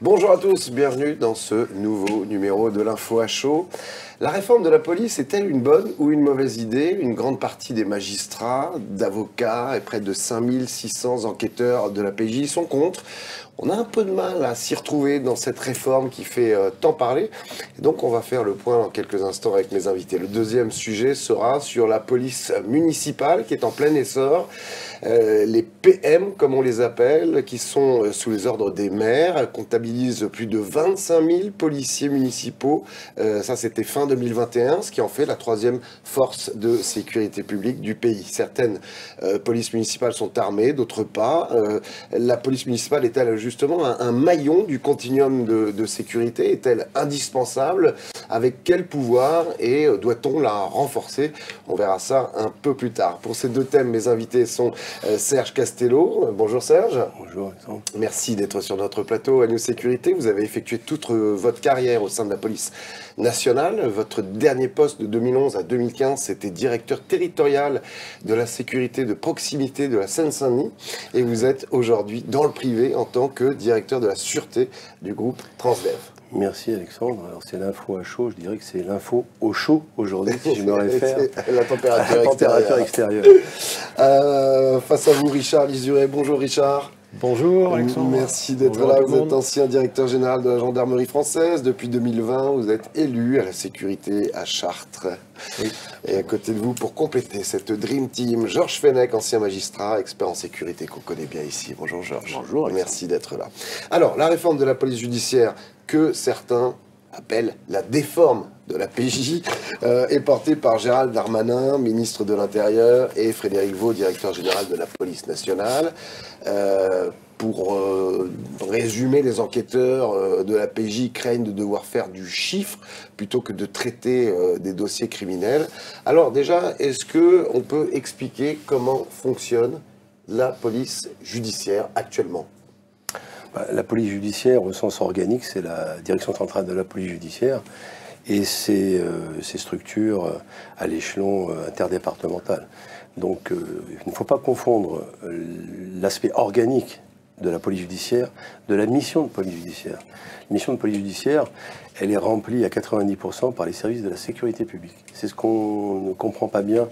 Bonjour à tous, bienvenue dans ce nouveau numéro de l'Info à chaud. La réforme de la police est-elle une bonne ou une mauvaise idée? Une grande partie des magistrats, d'avocats et près de 5600 enquêteurs de la PJ sont contre. On a un peu de mal à s'y retrouver dans cette réforme qui fait tant parler. Et donc on va faire le point dans quelques instants avec mes invités. Le deuxième sujet sera sur la police municipale qui est en plein essor. Les PM, comme on les appelle, qui sont sous les ordres des maires, comptabilisent plus de 25 000 policiers municipaux. Ça, c'était fin 2021, ce qui en fait la troisième force de sécurité publique du pays. Certaines polices municipales sont armées, d'autres pas. La police municipale est-elle justement un maillon du continuum de sécurité? Est-elle indispensable? Avec quel pouvoir? Et doit-on la renforcer? On verra ça un peu plus tard. Pour ces deux thèmes, mes invités sont Serge Castello. Bonjour Serge. Bonjour Alexandre. Merci d'être sur notre plateau à News Sécurité. Vous avez effectué toute votre carrière au sein de la police nationale. Votre dernier poste de 2011 à 2015, c'était directeur territorial de la sécurité de proximité de la Seine-Saint-Denis. Et vous êtes aujourd'hui dans le privé en tant que directeur de la sûreté du groupe Transdev. Merci Alexandre. Alors c'est l'info à chaud, je dirais que c'est l'info au chaud aujourd'hui, si je me réfère la température extérieure. Face à vous, Richard Lizuret. Bonjour Richard. Bonjour Alexandre. Merci d'être là. Vous êtes ancien directeur général de la gendarmerie française. Depuis 2020, vous êtes élu à la sécurité à Chartres. Oui. Et à côté de vous, pour compléter cette Dream Team, Georges Fenech, ancien magistrat, expert en sécurité qu'on connaît bien ici. Bonjour Georges. Bonjour. Merci d'être là. Alors, la réforme de la police judiciaire que certains appellent la déforme de la PJ est portée par Gérald Darmanin, ministre de l'Intérieur, et Frédéric Veaux, directeur général de la police nationale. Pour résumer, les enquêteurs de la PJ craignent de devoir faire du chiffre plutôt que de traiter des dossiers criminels. Alors déjà, est-ce qu'on peut expliquer comment fonctionne la police judiciaire actuellement ? La police judiciaire, au sens organique, c'est la direction centrale de la police judiciaire et ses structures à l'échelon interdépartemental. Donc il ne faut pas confondre l'aspect organique de la police judiciaire de la mission de police judiciaire. La mission de police judiciaire, elle est remplie à 90% par les services de la sécurité publique. C'est ce qu'on ne comprend pas bien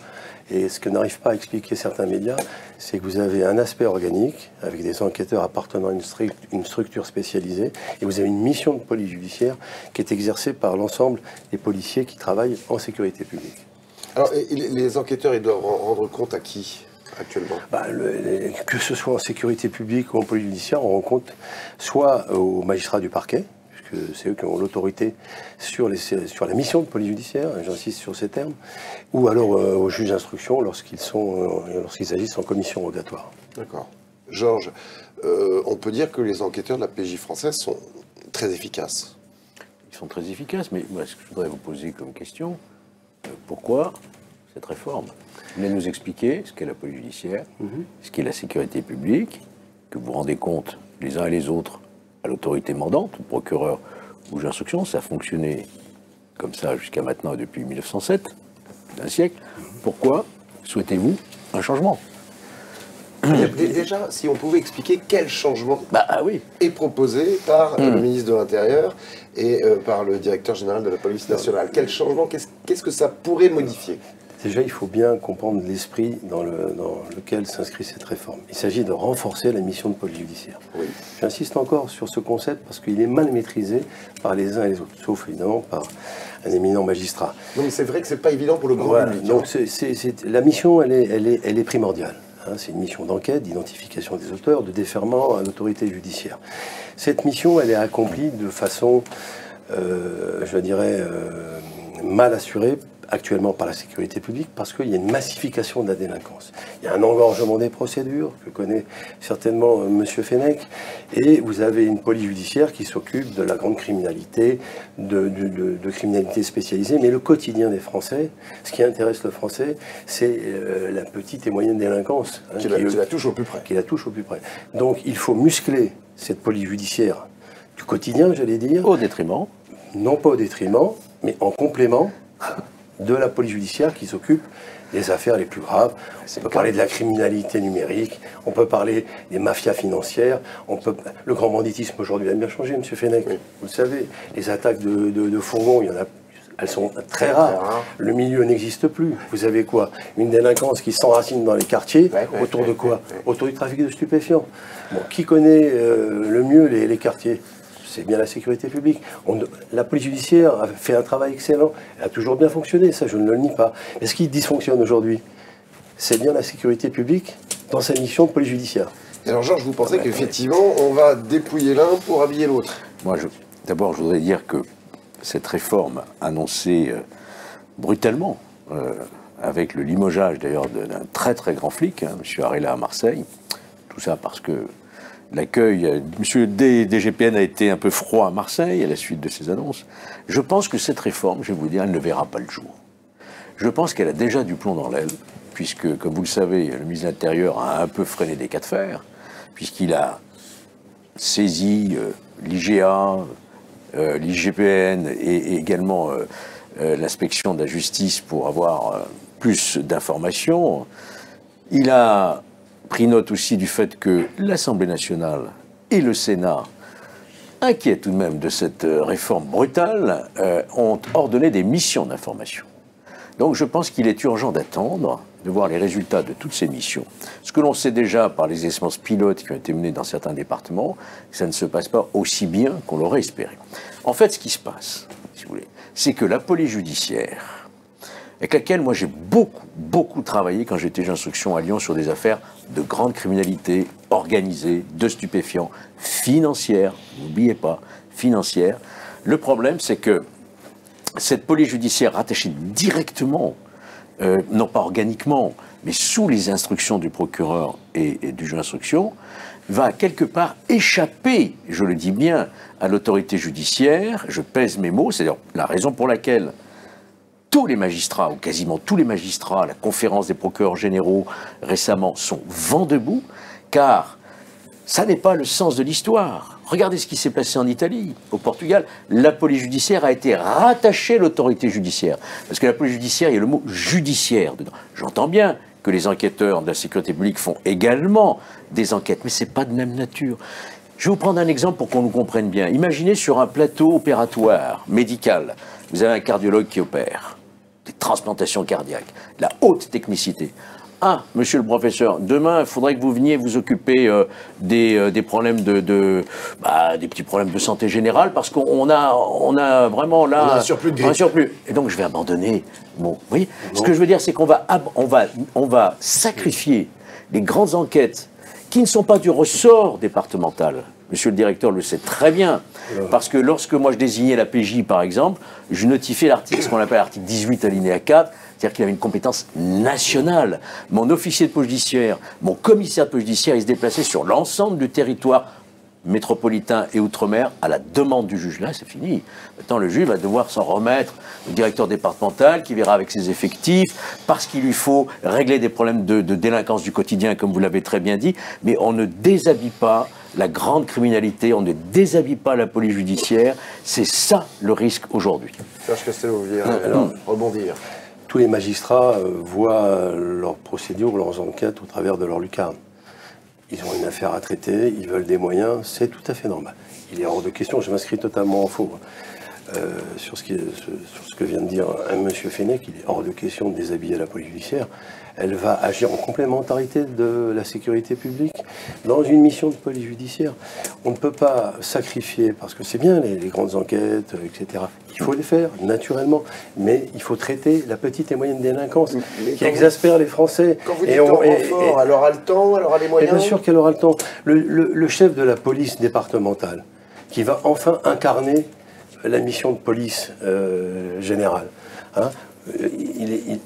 et ce que n'arrivent pas à expliquer certains médias, c'est que vous avez un aspect organique avec des enquêteurs appartenant à une structure spécialisée et vous avez une mission de police judiciaire qui est exercée par l'ensemble des policiers qui travaillent en sécurité publique. Alors, les enquêteurs, ils doivent rendre compte à qui actuellement? Que ce soit en sécurité publique ou en police judiciaire, on rend compte soit aux magistrats du parquet, puisque c'est eux qui ont l'autorité sur la mission de police judiciaire, j'insiste sur ces termes, ou alors aux juges d'instruction lorsqu'ils agissent en commission rogatoire. D'accord. Georges, on peut dire que les enquêteurs de la PJ française sont très efficaces. Ils sont très efficaces, mais moi, ce que je voudrais vous poser comme question, pourquoi cette réforme? Vous venez nous expliquer ce qu'est la police judiciaire, ce qu'est la sécurité publique, que vous rendez compte les uns et les autres à l'autorité mandante, au procureur ou juge d'instruction. Ça a fonctionné comme ça jusqu'à maintenant, depuis 1907, un siècle. Pourquoi souhaitez-vous un changement? Déjà, si on pouvait expliquer quel changement oui. est proposé par le ministre de l'Intérieur et par le directeur général de la police nationale. Quel changement, qu'est-ce que ça pourrait modifier? Déjà, il faut bien comprendre l'esprit dans lequel s'inscrit cette réforme. Il s'agit de renforcer la mission de police judiciaire. Oui. J'insiste encore sur ce concept parce qu'il est mal maîtrisé par les uns et les autres, sauf évidemment par un éminent magistrat. Non, mais c'est vrai que c'est pas évident pour le grand public. Donc la mission, elle est primordiale. C'est une mission d'enquête, d'identification des auteurs, de déferment à l'autorité judiciaire. Cette mission, elle est accomplie de façon, je dirais, mal assurée actuellement par la sécurité publique parce qu'il y a une massification de la délinquance. Il y a un engorgement des procédures que connaît certainement M. Fenech et vous avez une police judiciaire qui s'occupe de la grande criminalité, de criminalité spécialisée, mais le quotidien des Français, ce qui intéresse le Français, c'est la petite et moyenne délinquance. Qui la touche au plus près. Qui la touche au plus près. Donc il faut muscler cette police judiciaire du quotidien, j'allais dire. Au détriment. Non pas au détriment, mais en complément de la police judiciaire qui s'occupe des affaires les plus graves. On peut parler de la criminalité numérique, on peut parler des mafias financières, le grand banditisme aujourd'hui a bien changé, M. Fenech. Oui. Vous le savez, les attaques de fourgons, il y en a. Elles sont très rares. Le milieu n'existe plus. Vous avez quoi? Une délinquance qui s'enracine dans les quartiers. Autour de quoi? Autour du trafic de stupéfiants. Bon, qui connaît le mieux les quartiers? C'est bien la sécurité publique. La police judiciaire a fait un travail excellent. Elle a toujours bien fonctionné, ça je ne le nie pas. Mais ce qui dysfonctionne aujourd'hui, c'est bien la sécurité publique dans sa mission de police judiciaire. Et alors Georges, vous pensez qu'effectivement, on va dépouiller l'un pour habiller l'autre? Moi, d'abord, je voudrais dire que cette réforme annoncée brutalement, avec le limogeage d'ailleurs d'un très très grand flic, M. Arella à Marseille, tout ça parce que l'accueil, M. DGPN a été un peu froid à Marseille à la suite de ces annonces. Je pense que cette réforme, je vais vous dire, elle ne verra pas le jour. Je pense qu'elle a déjà du plomb dans l'aile, puisque, comme vous le savez, le ministre de l'Intérieur a un peu freiné des cas de fer, puisqu'il a saisi l'IGA, l'IGPN et également l'inspection de la justice pour avoir plus d'informations. Il a pris note aussi du fait que l'Assemblée nationale et le Sénat, inquiets tout de même de cette réforme brutale, ont ordonné des missions d'information. Donc je pense qu'il est urgent d'attendre, de voir les résultats de toutes ces missions. Ce que l'on sait déjà par les expériences pilotes qui ont été menées dans certains départements, ça ne se passe pas aussi bien qu'on l'aurait espéré. En fait, ce qui se passe, si vous voulez, c'est que la police judiciaire, avec laquelle moi j'ai beaucoup travaillé quand j'étais juge d'instruction à Lyon sur des affaires de grande criminalité organisée, de stupéfiants, financière, n'oubliez pas, financière. Le problème, c'est que cette police judiciaire rattachée directement, non pas organiquement, mais sous les instructions du procureur et du juge d'instruction, va quelque part échapper, je le dis bien, à l'autorité judiciaire, je pèse mes mots, c'est-à-dire la raison pour laquelle tous les magistrats, ou quasiment tous les magistrats, à la conférence des procureurs généraux récemment, sont vent debout, car ça n'est pas le sens de l'histoire. Regardez ce qui s'est passé en Italie, au Portugal. La police judiciaire a été rattachée à l'autorité judiciaire. Parce que la police judiciaire, il y a le mot judiciaire dedans. J'entends bien que les enquêteurs de la sécurité publique font également des enquêtes, mais ce n'est pas de même nature. Je vais vous prendre un exemple pour qu'on nous comprenne bien. Imaginez sur un plateau opératoire, médical, vous avez un cardiologue qui opère, des transplantations cardiaques, la haute technicité. Ah, monsieur le professeur, demain, il faudrait que vous veniez vous occuper des problèmes des petits problèmes de santé générale, parce qu'on a vraiment là... On a un surplus de grippe. Un surplus. Et donc, je vais abandonner. Bon, vous voyez, ce que je veux dire, c'est qu'on va sacrifier les grandes enquêtes qui ne sont pas du ressort départemental. Monsieur le directeur le sait très bien, parce que lorsque moi je désignais la PJ, par exemple, je notifiais l'article, ce qu'on appelle l'article 18 alinéa 4, c'est-à-dire qu'il avait une compétence nationale. Mon officier de police judiciaire, mon commissaire de police judiciaire, il se déplaçait sur l'ensemble du territoire métropolitain et outre-mer à la demande du juge. Là, c'est fini. Maintenant, le juge va devoir s'en remettre au directeur départemental qui verra avec ses effectifs, parce qu'il lui faut régler des problèmes de délinquance du quotidien, comme vous l'avez très bien dit, mais on ne déshabille pas la grande criminalité, on ne déshabille pas la police judiciaire. C'est ça le risque aujourd'hui. Serge Castello, vous vouliez rebondir. Tous les magistrats voient leurs procédures, leurs enquêtes au travers de leur lucarne. Ils ont une affaire à traiter, ils veulent des moyens, c'est tout à fait normal. Il est hors de question, je m'inscris totalement en faux sur ce que vient de dire M. Fenech. Il est hors de question de déshabiller la police judiciaire. Elle va agir en complémentarité de la sécurité publique dans une mission de police judiciaire. On ne peut pas sacrifier, parce que c'est bien les grandes enquêtes, etc. Il faut les faire, naturellement, mais il faut traiter la petite et moyenne délinquance qui exaspère les Français. Quand vous dites renfort, elle aura le temps, elle aura les moyens? Et bien sûr qu'elle aura le temps. Le chef de la police départementale, qui va enfin incarner la mission de police générale, hein,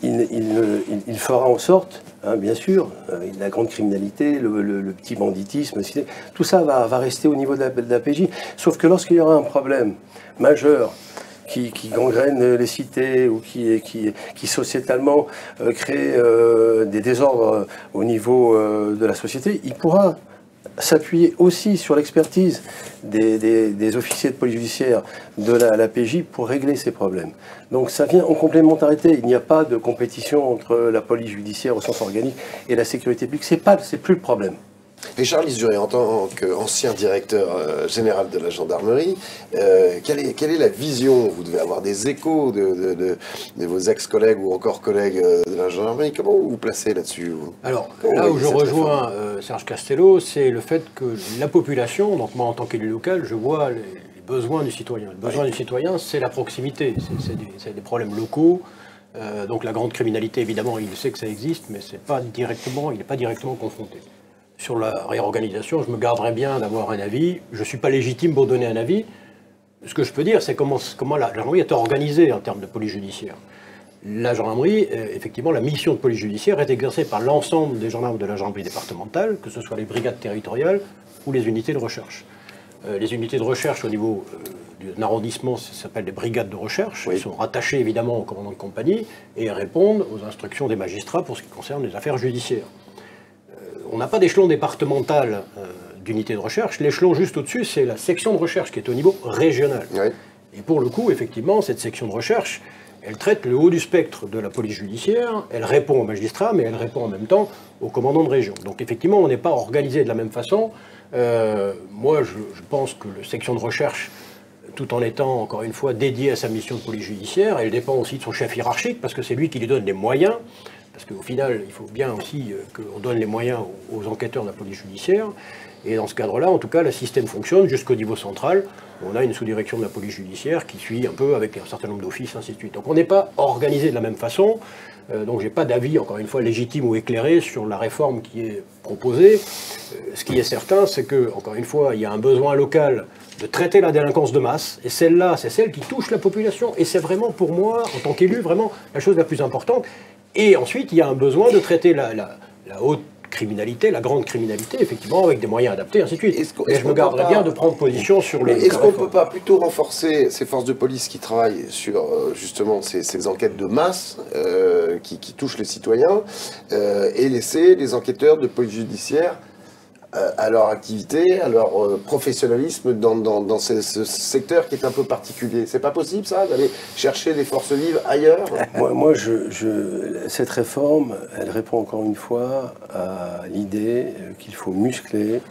il fera en sorte, hein, bien sûr, la grande criminalité, le petit banditisme, tout ça va rester au niveau de la PJ. Sauf que lorsqu'il y aura un problème majeur qui gangrène les cités ou qui sociétalement crée des désordres au niveau de la société, il pourra s'appuyer aussi sur l'expertise des officiers de police judiciaire de la PJ pour régler ces problèmes. Donc ça vient en complémentarité. Il n'y a pas de compétition entre la police judiciaire au sens organique et la sécurité publique. C'est plus le problème. Et Charles Isuré, en tant qu'ancien directeur général de la gendarmerie, quelle est la vision? Vous devez avoir des échos de vos ex-collègues ou encore collègues de la gendarmerie. Comment vous vous placez là-dessus? Alors, là où je rejoins Serge Castello, c'est le fait que la population, donc moi en tant qu'élu local, je vois les besoins du citoyen. Le besoin du citoyen, c'est la proximité, c'est des problèmes locaux. Donc la grande criminalité, évidemment, il sait que ça existe, mais il n'est pas directement confronté. Sur la réorganisation, je me garderais bien d'avoir un avis. Je ne suis pas légitime pour donner un avis. Ce que je peux dire, c'est comment la gendarmerie est organisée en termes de police judiciaire. La gendarmerie, effectivement, la mission de police judiciaire est exercée par l'ensemble des gendarmes de la gendarmerie départementale, que ce soit les brigades territoriales ou les unités de recherche. Les unités de recherche au niveau d'un arrondissement, ça s'appelle des brigades de recherche. Oui. Elles sont rattachées évidemment au commandant de compagnie et répondent aux instructions des magistrats pour ce qui concerne les affaires judiciaires. On n'a pas d'échelon départemental d'unité de recherche. L'échelon juste au-dessus, c'est la section de recherche qui est au niveau régional. Oui. Et pour le coup, effectivement, cette section de recherche, elle traite le haut du spectre de la police judiciaire, elle répond aux magistrats, mais elle répond en même temps aux commandants de région. Donc effectivement, on n'est pas organisé de la même façon. Moi, je pense que la section de recherche, tout en étant, encore une fois, dédiée à sa mission de police judiciaire, elle dépend aussi de son chef hiérarchique, parce que c'est lui qui lui donne les moyens. Parce qu'au final, il faut bien aussi qu'on donne les moyens aux enquêteurs de la police judiciaire. Et dans ce cadre-là, en tout cas, le système fonctionne jusqu'au niveau central. On a une sous-direction de la police judiciaire qui suit un peu avec un certain nombre d'offices, ainsi de suite. Donc on n'est pas organisé de la même façon. Donc je n'ai pas d'avis, encore une fois, légitime ou éclairé sur la réforme qui est proposée. Ce qui est certain, c'est que, encore une fois, il y a un besoin local de traiter la délinquance de masse. Et celle-là, c'est celle qui touche la population. Et c'est vraiment, pour moi, en tant qu'élu, vraiment la chose la plus importante. Et ensuite, il y a un besoin de traiter la haute criminalité, la grande criminalité, effectivement, avec des moyens adaptés, ainsi de suite. Et je me garderais bien de prendre position sur les... Est-ce qu'on ne peut pas plutôt renforcer ces forces de police qui travaillent sur, justement, ces enquêtes de masse qui touchent les citoyens et laisser les enquêteurs de police judiciaire à leur activité, à leur professionnalisme dans ce secteur qui est un peu particulier? C'est pas possible, ça, d'aller chercher des forces vives ailleurs? Moi, cette réforme, elle répond encore une fois à l'idée qu'il faut muscler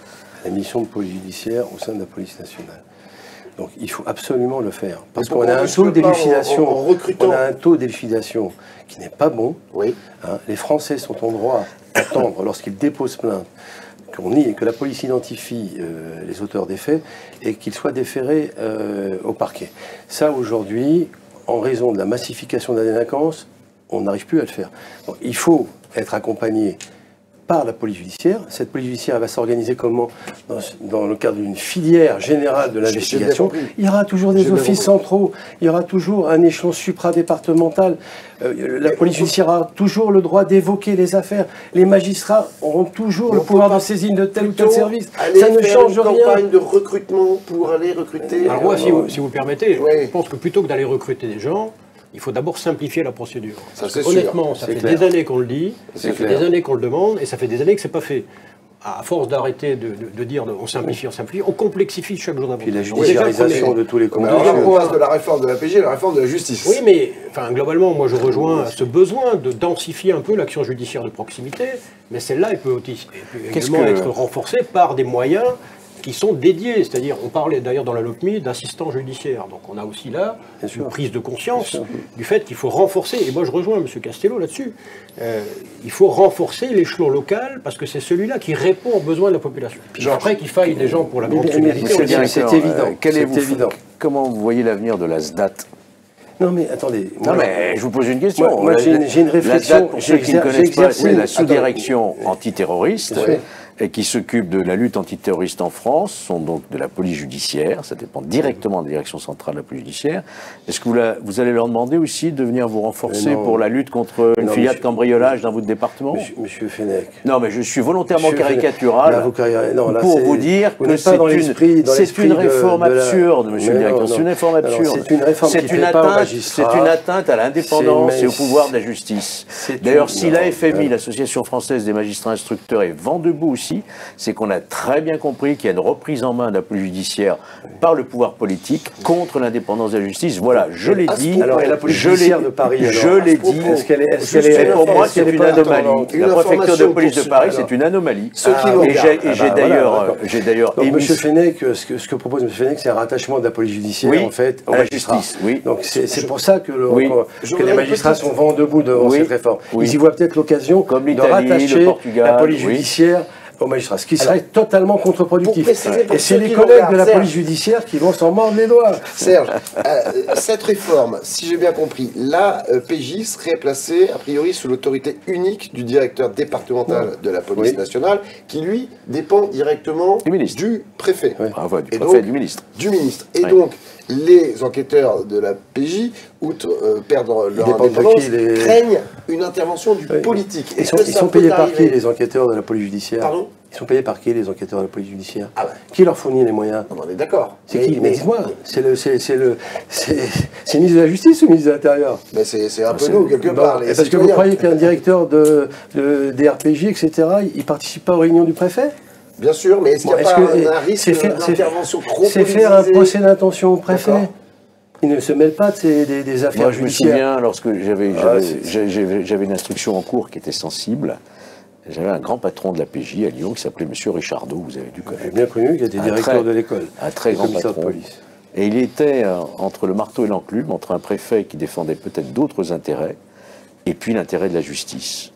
la mission de police judiciaire au sein de la police nationale. Donc il faut absolument le faire. Parce qu'on a un taux d'élucidation, on a un taux d'élucidation qui n'est pas bon. Oui. Hein, les Français sont en droit d'attendre, lorsqu'ils déposent plainte, que la police identifie les auteurs des faits et qu'ils soient déférés au parquet. Ça, aujourd'hui, en raison de la massification de la délinquance, on n'arrive plus à le faire. Donc, il faut être accompagné par la police judiciaire. Cette police judiciaire va s'organiser comment? Dans le cadre d'une filière générale de l'investigation. Il y aura toujours des offices centraux, il y aura toujours un échelon supradépartemental. La police judiciaire aura toujours le droit d'évoquer les affaires. Les magistrats auront toujours le pouvoir de saisine de tel ou tel service. Ça ne change rien. Une campagne de recrutement pour aller recruter... Alors moi, si vous permettez, je pense que plutôt que d'aller recruter des gens, il faut d'abord simplifier la procédure. Parce que, honnêtement, ça fait des années qu'on le dit, ça fait des années qu'on le demande, et ça fait des années que c'est pas fait. À force d'arrêter de dire on simplifie, on complexifie chaque jour davantage. Puis la judiciarisation de tous les combats. On passe de la réforme de la PJ à la réforme de la justice. Oui, mais globalement, moi je rejoins ce besoin de densifier un peu l'action judiciaire de proximité, mais celle-là, elle peut également être renforcée par des moyens qui sont dédiés, c'est-à-dire, on parlait d'ailleurs dans la LOPMI d'assistants judiciaires, donc on a aussi là une prise de conscience du fait qu'il faut renforcer, et moi je rejoins M. Castello là-dessus, il faut renforcer l'échelon local, parce que c'est celui-là qui répond aux besoins de la population. Puis après qu'il faille des gens pour la grande criminalité, c'est évident. Comment vous voyez l'avenir de la SDAT? Non mais attendez. Non mais je vous pose une question. Moi j'ai une réflexion. La SDAT, pour ceux qui ne connaissent pas, c'est la sous-direction antiterroriste. Et qui s'occupent de la lutte antiterroriste en France, sont donc de la police judiciaire, ça dépend directement de la direction centrale de la police judiciaire. Est-ce que vous allez leur demander aussi de venir vous renforcer pour la lutte contre une filière de cambriolage dans votre département? Monsieur Fenech. Non, mais je suis volontairement caricatural pour vous dire que c'est une réforme absurde, monsieur le directeur. C'est une réforme absurde. C'est une atteinte à l'indépendance et au pouvoir de la justice. D'ailleurs, si la FMI, l'Association française des magistrats instructeurs, est vent debout réussi, c'est qu'on a très bien compris qu'il y a une reprise en main de la police judiciaire par le pouvoir politique contre l'indépendance de la justice. Voilà, je l'ai dit. Alors, et la police judiciaire de Paris, je l'ai dit. Pour moi, c'est une anomalie. La préfecture de police de Paris, c'est une anomalie. Et j'ai d'ailleurs émis... Monsieur Fenech, ce que propose M. Fenech, c'est un rattachement de la police judiciaire, en fait, aux magistrats. Donc c'est pour ça que les magistrats sont vent debout devant cette réforme. Ils y voient peut-être l'occasion de rattacher la police judiciaire aux magistrats, ce qui serait totalement contre-productif. Et c'est les collègues de la police judiciaire qui vont s'en mordre les doigts. Serge, cette réforme, si j'ai bien compris, la PJ serait placée, a priori, sous l'autorité unique du directeur départemental de la police nationale, qui, lui, dépend directement du préfet. Du préfet et du ministre. Du ministre. Et donc, les enquêteurs de la PJ, outre perdre leur indépendance, craignent une intervention du politique. Ils sont payés par qui, les enquêteurs de la police judiciaire? Pardon? Ils sont payés par qui, les enquêteurs de la police judiciaire? Qui leur fournit les moyens? On est d'accord. C'est qui? Mais dis-moi, c'est le ministre de la Justice ou le ministre de l'Intérieur? Mais c'est un peu nous, quelque part. Parce que vous croyez qu'un directeur des RPJ, etc., il ne participe pas aux réunions du préfet? Bien sûr, mais est-ce qu'il n'y a pas un risque d'intervention trop politisée? C'est faire un procès d'intention au préfet. Il ne se mêle pas des affaires judiciaires. Je me souviens, lorsque j'avais une instruction en cours qui était sensible, j'avais un grand patron de la PJ à Lyon qui s'appelait M. Richardot, vous avez dû connaître. J'ai bien connu, qui était directeur de l'école. Un très grand patron. De police. Et il était entre le marteau et l'enclume, entre un préfet qui défendait peut-être d'autres intérêts, et puis l'intérêt de la justice.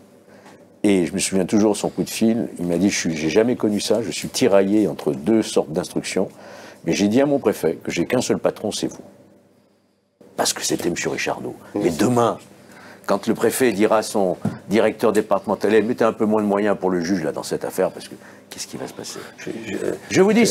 Et je me souviens toujours de son coup de fil, il m'a dit, j'ai jamais connu ça, je suis tiraillé entre deux sortes d'instructions, mais j'ai dit à mon préfet que j'ai qu'un seul patron, c'est vous. Parce que c'était M. Richardot. Mais demain, quand le préfet dira à son directeur départemental, mettez un peu moins de moyens pour le juge là, dans cette affaire, parce que qu'est-ce qui va se passer? Je vous dis,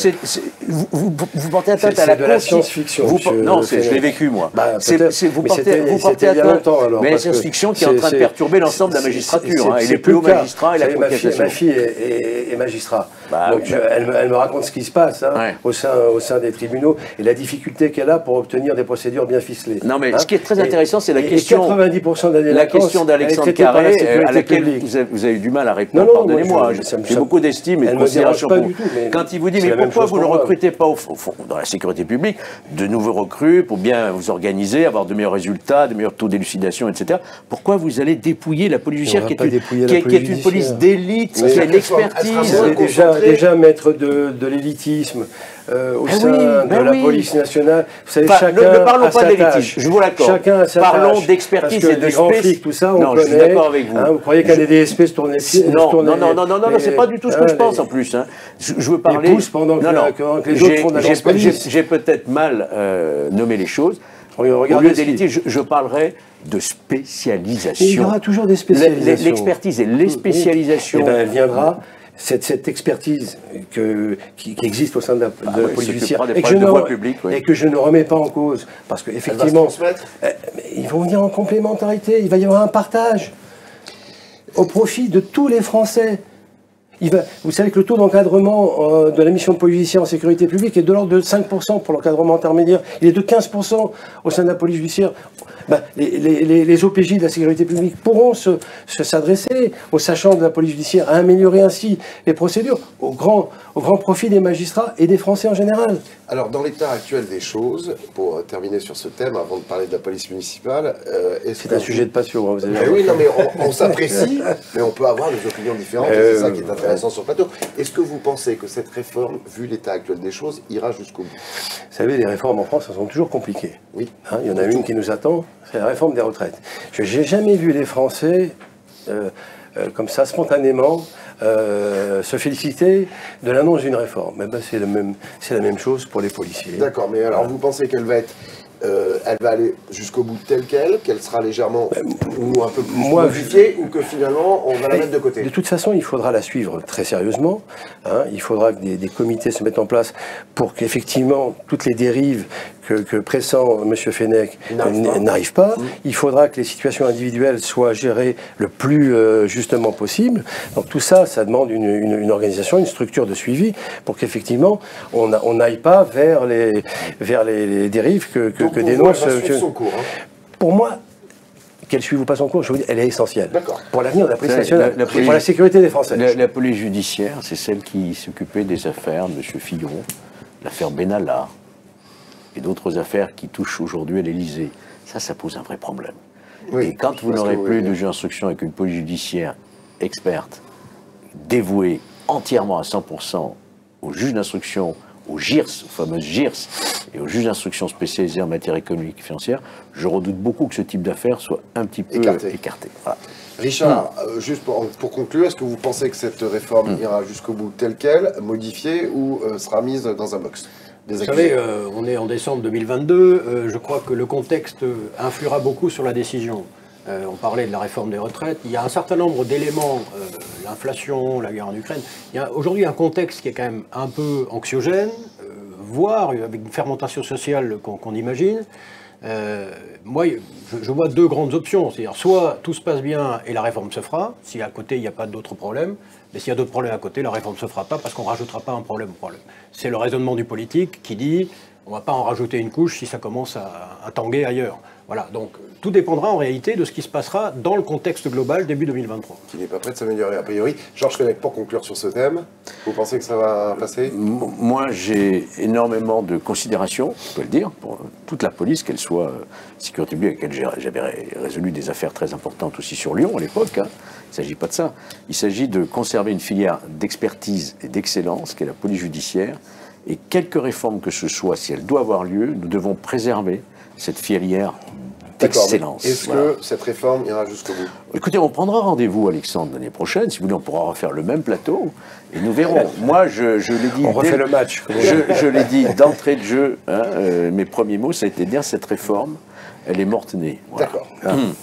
vous portez atteinte à la de la science-fiction. Non, je l'ai vécu, moi. Vous portez atteinte à la science-fiction qui est en train de perturber l'ensemble de la magistrature, et les plus hauts magistrats et la Cour de cassation. Ma fille est magistrat. Donc elle me raconte ce qui se passe au sein des tribunaux et la difficulté qu'elle a pour obtenir des procédures bien ficelées. Non, mais ce qui est très intéressant, c'est la question... 90% de la question d'Alexandre Carré, à laquelle vous avez eu du mal à répondre, pardonnez-moi, j'ai beaucoup d'estime et de considération pour vous. Quand il vous dit, mais pourquoi vous ne recrutez pas dans la sécurité publique de nouveaux recrues pour bien vous organiser, avoir de meilleurs résultats, de meilleurs taux d'élucidation, etc. Pourquoi vous allez dépouiller la police judiciaire qui est une police d'élite, qui a l'expertise? Déjà maître de l'élitisme au sein de la police nationale. Vous savez, ne parlons pas d'élitisme, je vous l'accorde. Parlons d'expertise et de spécialisation. Tout ça, non, je suis d'accord avec vous. Vous croyez qu'un des DSP se tournait Non, c'est pas du tout ce que je pense en plus. Je veux parler. Pendant que les autres font de la police. J'ai peut-être mal nommé les choses. Au lieu d'élitisme, je parlerai de spécialisation. Il y aura toujours des spécialisations. L'expertise et les spécialisations. Elle viendra. Cette expertise qui existe au sein de la police judiciaire et que je ne remets pas en cause, parce qu'effectivement, ils vont venir en complémentarité, il va y avoir un partage au profit de tous les Français. Vous savez que le taux d'encadrement de la mission de police judiciaire en sécurité publique est de l'ordre de 5% pour l'encadrement intermédiaire. Il est de 15% au sein de la police judiciaire. Les OPJ de la sécurité publique pourront s'adresser aux sachants de la police judiciaire à améliorer ainsi les procédures au grand profit des magistrats et des Français en général. Alors, dans l'état actuel des choses, pour terminer sur ce thème, avant de parler de la police municipale... c'est un sujet de passion, vous avez oui, non, mais on s'apprécie, mais on peut avoir des opinions différentes, et c'est ça qui est intéressant sur le plateau. Est-ce que vous pensez que cette réforme, vu l'état actuel des choses, ira jusqu'au bout? Vous savez, les réformes en France, elles sont toujours compliquées. Oui. Il y en a une qui nous attend, c'est la réforme des retraites. Je n'ai jamais vu les Français, comme ça, spontanément, se féliciter de l'annonce d'une réforme. C'est la même chose pour les policiers. D'accord, mais alors vous pensez qu'elle va être... elle va aller jusqu'au bout telle qu'elle sera légèrement ou un peu plus modifiée, ou que finalement on va la mettre de côté? De toute façon, il faudra la suivre très sérieusement. Il faudra que des comités se mettent en place pour qu'effectivement toutes les dérives que pressent M. Fenech n'arrivent pas. Il faudra que les situations individuelles soient gérées le plus justement possible. Donc tout ça, ça demande une organisation, une structure de suivi pour qu'effectivement on n'aille pas vers les dérives que dénonce... son cours, Pour moi, Qu'elle suive ou pas son cours, je vous dis, elle est essentielle. D'accord. Pour l'avenir de la police La- nationale, la et police- pour la sécurité des Français. La police judiciaire, c'est celle qui s'occupait des affaires de M. Fillon, l'affaire Benalla et d'autres affaires qui touchent aujourd'hui à l'Élysée. Ça pose un vrai problème. Oui, et quand je vous vois ce n'aurez que vous plus voulez de dire. juge d'instruction avec une police judiciaire experte, dévouée entièrement à 100% aux juges d'instruction, aux GIRS, aux fameuses GIRS, et aux juges d'instruction spécialisés en matière économique et financière, je redoute beaucoup que ce type d'affaires soit un petit peu écarté. Voilà. Richard, juste pour conclure, est-ce que vous pensez que cette réforme ira jusqu'au bout telle qu'elle, modifiée, ou sera mise dans un box des Vous accusés? savez, on est en décembre 2022, je crois que le contexte influera beaucoup sur la décision. On parlait de la réforme des retraites, il y a un certain nombre d'éléments, l'inflation, la guerre en Ukraine, il y a aujourd'hui un contexte qui est quand même un peu anxiogène, voire avec une fermentation sociale qu'on imagine. Moi, je vois deux grandes options, c'est-à-dire soit tout se passe bien et la réforme se fera, si à côté il n'y a pas d'autres problèmes, mais s'il y a d'autres problèmes à côté, la réforme ne se fera pas parce qu'on ne rajoutera pas un problème au problème. C'est le raisonnement du politique qui dit on ne va pas en rajouter une couche si ça commence à tanguer ailleurs. Voilà, donc tout dépendra en réalité de ce qui se passera dans le contexte global début 2023. Qui n'est pas prêt de s'améliorer a priori. Georges Fenech, pour conclure sur ce thème, vous pensez que ça va passer? Moi, j'ai énormément de considération, je peux le dire, pour toute la police, qu'elle soit sécurité publique, avec laquelle j'avais résolu des affaires très importantes aussi sur Lyon à l'époque. Hein. Il ne s'agit pas de ça. Il s'agit de conserver une filière d'expertise et d'excellence, qu'est la police judiciaire. Et quelque réforme que ce soit, si elle doit avoir lieu, nous devons préserver cette filière d'excellence. Est-ce que cette réforme ira jusqu'au bout? Écoutez, on prendra rendez-vous, Alexandre, l'année prochaine. Si vous voulez, on pourra refaire le même plateau et nous verrons. Moi, je l'ai dit. On refait le match. Je l'ai dit d'entrée de jeu. Hein, mes premiers mots, ça a été de dire cette réforme, elle est morte-née. Voilà. D'accord.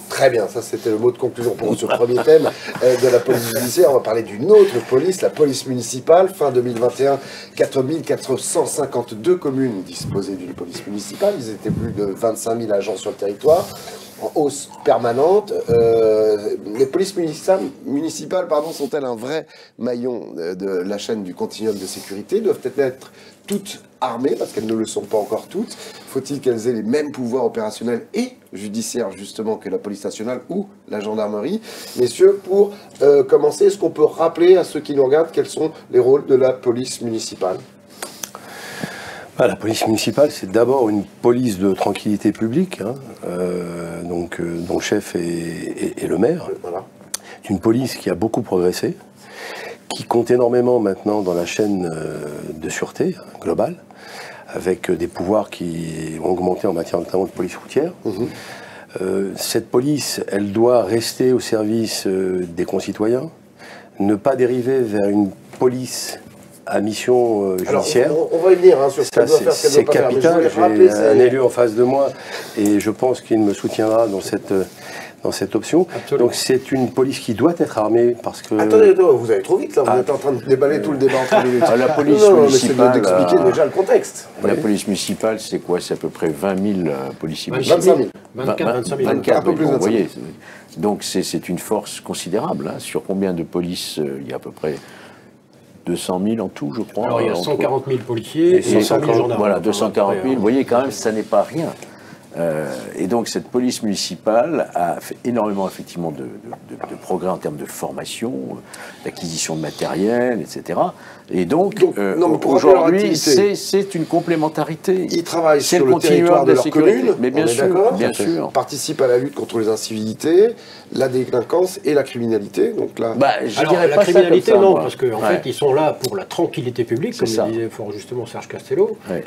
Très bien, ça c'était le mot de conclusion pour ce premier thème de la police judiciaire. On va parler d'une autre police, la police municipale. Fin 2021, 4452 communes disposaient d'une police municipale. Ils étaient plus de 25 000 agents sur le territoire, en hausse permanente. Les polices municipales sont-elles un vrai maillon de la chaîne du continuum de sécurité? Doivent-elles être toutes armées, parce qu'elles ne le sont pas encore toutes? Faut-il qu'elles aient les mêmes pouvoirs opérationnels et judiciaires, justement, que la police nationale ou la gendarmerie? Messieurs, pour commencer, est-ce qu'on peut rappeler à ceux qui nous regardent quels sont les rôles de la police municipale? La police municipale, c'est d'abord une police de tranquillité publique, hein, dont le chef est le maire. Voilà. C'est une police qui a beaucoup progressé, qui compte énormément maintenant dans la chaîne de sûreté globale, avec des pouvoirs qui ont augmenté en matière notamment de police routière. Cette police, elle doit rester au service des concitoyens, ne pas dériver vers une police à mission judiciaire. Alors, on va y venir sur ce qu'elle doit faire, ce qu'elle c'est doit pas faire. Mais je capital. voulais rappeler, J'ai un élu en face de moi et je pense qu'il me soutiendra dans cette option. Absolument. Donc c'est une police qui doit être armée parce que... Attendez, vous allez trop vite là, vous êtes en train de déballer tout le débat en 3 minutes. La police non, mais c'est municipale, d'expliquer déjà le contexte. La police municipale, c'est quoi? C'est à peu près 20 000 policiers 25 000. 24, 25 000. 24, Un peu plus bon, de vous voyez. Donc c'est une force considérable. Hein. Sur combien de polices? Il y a à peu près 200 000 en tout, je crois. Alors il y a entre- 140 000 policiers et 100 000 gendarmes. Voilà, 240 000. Vous voyez quand même, ça n'est pas rien. Et donc cette police municipale a fait énormément effectivement de progrès en termes de formation, d'acquisition de matériel, etc. Et donc non, mais pour rappeler leur aujourd'hui, activité. c'est une complémentarité. Ils travaillent C'est sur le le territoire continuum de de leur sécurité. commune, Mais bien on est sûr, d'accord, bien sûr. participent à la lutte contre les incivilités, la délinquance et la criminalité. Donc là, Je Alors, dirais la pas ça criminalité, comme ça, non, moi. parce qu'en fait, ils sont là pour la tranquillité publique, comme C'est ça. le disait fort justement Serge Castello. Ouais.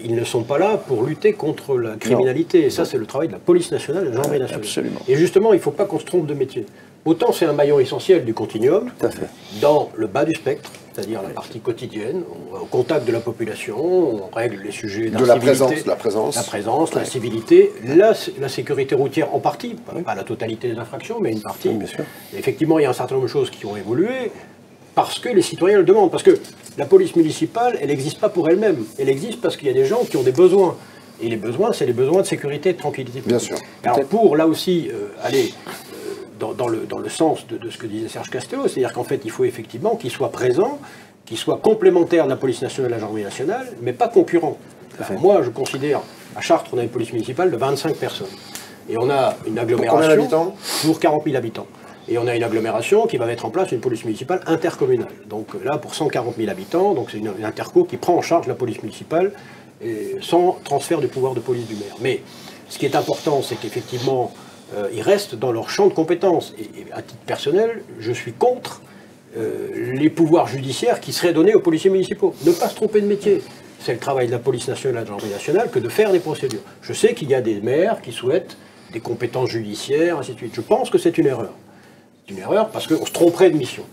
Ils ne sont pas là pour lutter contre la criminalité. Et ça, c'est le travail de la police nationale et de la gendarmerie nationale. absolument. Et justement, il ne faut pas qu'on se trompe de métier. Autant c'est un maillon essentiel du continuum, Tout à fait. dans le bas du spectre, c'est-à-dire la partie quotidienne, on va au contact de la population, on règle les sujets de la d'incivilité. présence. La présence, la civilité, la sécurité routière en partie, pas la totalité des infractions, mais une partie. Oui, bien sûr. Effectivement, il y a un certain nombre de choses qui ont évolué parce que les citoyens le demandent. Parce que la police municipale, elle n'existe pas pour elle-même. Elle existe parce qu'il y a des gens qui ont des besoins. Et les besoins, c'est les besoins de sécurité et de tranquillité. Bien sûr. Alors pour, là aussi, aller dans le sens de ce que disait Serge Castello, c'est-à-dire qu'en fait, il faut effectivement qu'ils soient présents, qu'ils soient complémentaires de la police nationale et de la gendarmerie nationale, mais pas concurrents. Alors, moi, je considère, à Chartres, on a une police municipale de 25 personnes. Et on a une agglomération... Pour combien d'habitants ? Pour 40 000 habitants. Et on a une agglomération qui va mettre en place une police municipale intercommunale. Donc là, pour 140 000 habitants, donc c'est une interco qui prend en charge la police municipale sans transfert du pouvoir de police du maire. Mais ce qui est important, c'est qu'effectivement, ils restent dans leur champ de compétences. Et à titre personnel, je suis contre les pouvoirs judiciaires qui seraient donnés aux policiers municipaux. Ne pas se tromper de métier. C'est le travail de la police nationale et de la gendarmerie nationale que de faire des procédures. Je sais qu'il y a des maires qui souhaitent des compétences judiciaires, ainsi de suite. Je pense que c'est une erreur. C'est une erreur parce qu'on se tromperait de mission.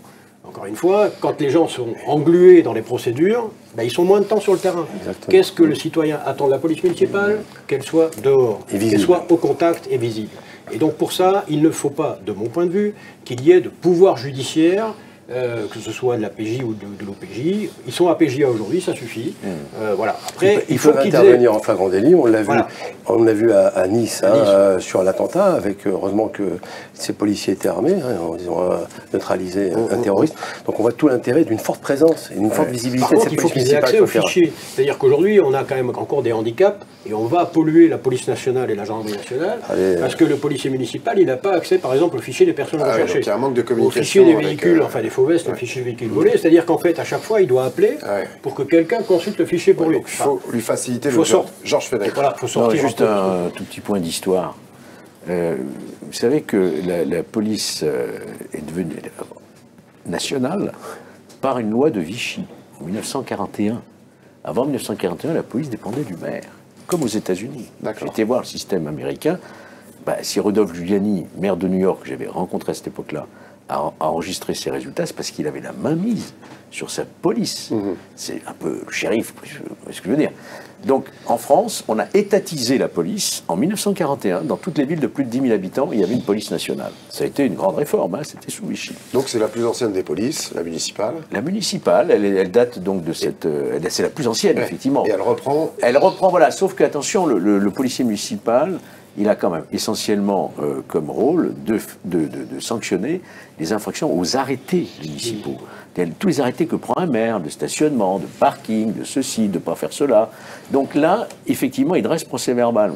Encore une fois, quand les gens sont englués dans les procédures, ben, ils sont moins de temps sur le terrain. Qu'est-ce que le citoyen attend de la police municipale ? Qu'elle soit dehors, qu'elle soit au contact et visible. Et donc pour ça, il ne faut pas, de mon point de vue, qu'il y ait de pouvoir judiciaire, que ce soit de la PJ ou de l'OPJ. Ils sont APJA aujourd'hui, ça suffit. Voilà. Après, il faut intervenir en flagrant délit. On l'a vu, on l'a vu à Nice, sur l'attentat, avec heureusement que ces policiers étaient armés, ils ont neutralisé un terroriste. Donc on voit tout l'intérêt d'une forte présence et d'une forte visibilité de cette police municipale. Il faut qu'ils aient accès aux fichiers. C'est-à-dire qu'aujourd'hui, on a quand même encore des handicaps et on va polluer la police nationale et la gendarmerie nationale parce que le policier municipal, il n'a pas accès, par exemple, au fichier des personnes recherchées. Donc il y a un manque de communication. Au fichier des véhicules, enfin des faux vestes, le fichier des véhicules volés. C'est-à-dire qu'en fait, à chaque fois, il doit appeler pour que quelqu'un consulte le fichier pour lui. Donc il faut lui faciliter le job. Georges Fenech. Voilà, faut sortir. Non, juste un tout petit point d'histoire. Vous savez que la police est devenue nationale par une loi de Vichy en 1941. Avant 1941, la police dépendait du maire, comme aux États-Unis. J'ai été voir le système américain. Si Rudolph Giuliani, maire de New York, que j'avais rencontré à cette époque-là, a enregistré ses résultats, c'est parce qu'il avait la main mise sur sa police. C'est un peu le shérif, c'est ce que je veux dire. Donc, en France, on a étatisé la police en 1941. Dans toutes les villes de plus de 10 000 habitants, il y avait une police nationale. Ça a été une grande réforme, c'était sous Vichy. Donc c'est la plus ancienne des polices, la municipale. La municipale, elle date donc de cette... c'est la plus ancienne, effectivement. Et elle reprend... Elle reprend, voilà. Sauf que, attention, le policier municipal, il a quand même essentiellement comme rôle de sanctionner les infractions aux arrêtés municipaux. Tous les arrêtés que prend un maire, de stationnement, de parking, de ceci, de ne pas faire cela. Donc là, effectivement, il dresse procès-verbal.